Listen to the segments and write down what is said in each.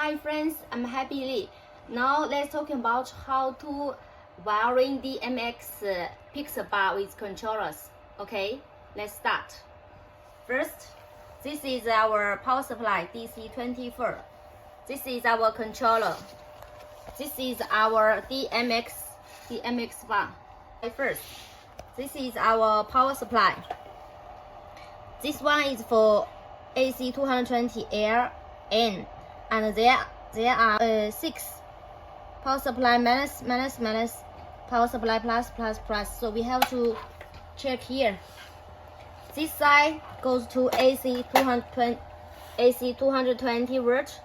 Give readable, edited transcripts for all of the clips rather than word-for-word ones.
Hi friends, I'm Happy Lee. Now let's talk about how to wiring the Dmx pixel bar with controllers. Okay, let's start. First, this is our power supply DC24. This is our controller. This is our Dmx bar. First, this is our power supply. This one is for AC 220L and there are 6 power supply minus power supply plus, so we have to check here. This side goes to AC 220 volt,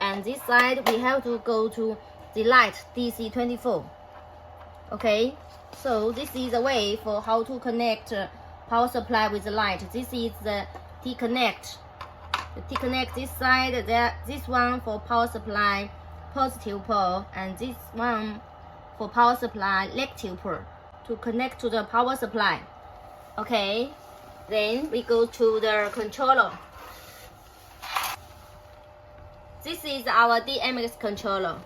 and this side we have to go to the light DC 24. Okay, so this is a way for how to connect power supply with the light. This is the T-connect. The T-connect this side, this one for power supply positive pole, and this one for power supply negative pole to connect to the power supply. Okay, then we go to the controller. This is our Dmx controller.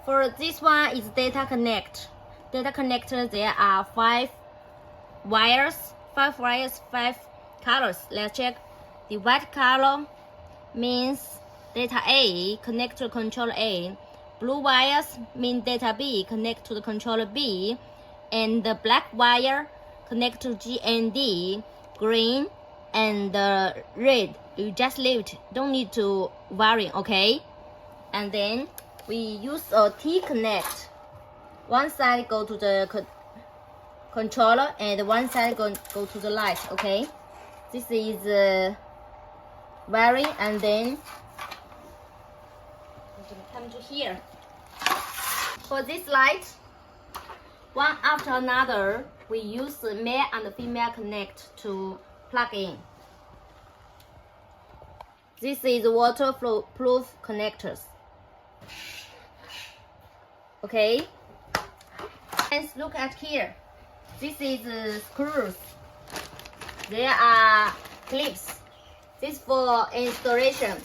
For this one is data connect. Data connector, there are 5 wires, 5 colors. Let's check. The white color means data A, connect to controller A. Blue wires mean data B, connect to the controller B. And the black wire connect to G and D. Green and red, you just leave it. Don't need to wiring, okay? And then we use a T-connect. One side go to the controller and one side go to the light, okay? This is wiring, and then come to here. For this light, one after another, we use the male and female connect to plug in. This is waterproof connectors. Okay, let's look at here. This is screws. There are clips. This for installation.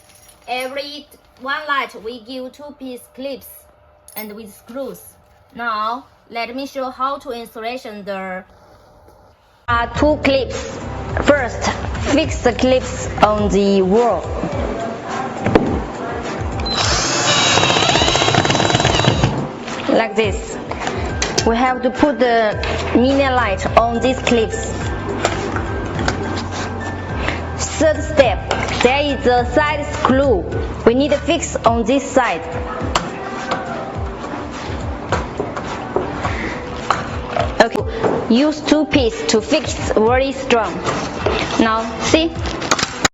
Every one light we give 2-piece clips and with screws. Now let me show how to installation the 2 clips. First, fix the clips on the wall. Like this. We have to put the mini light on these clips. Third step, there is a side screw. We need to fix on this side. Okay, use 2 pieces to fix very strong. Now see.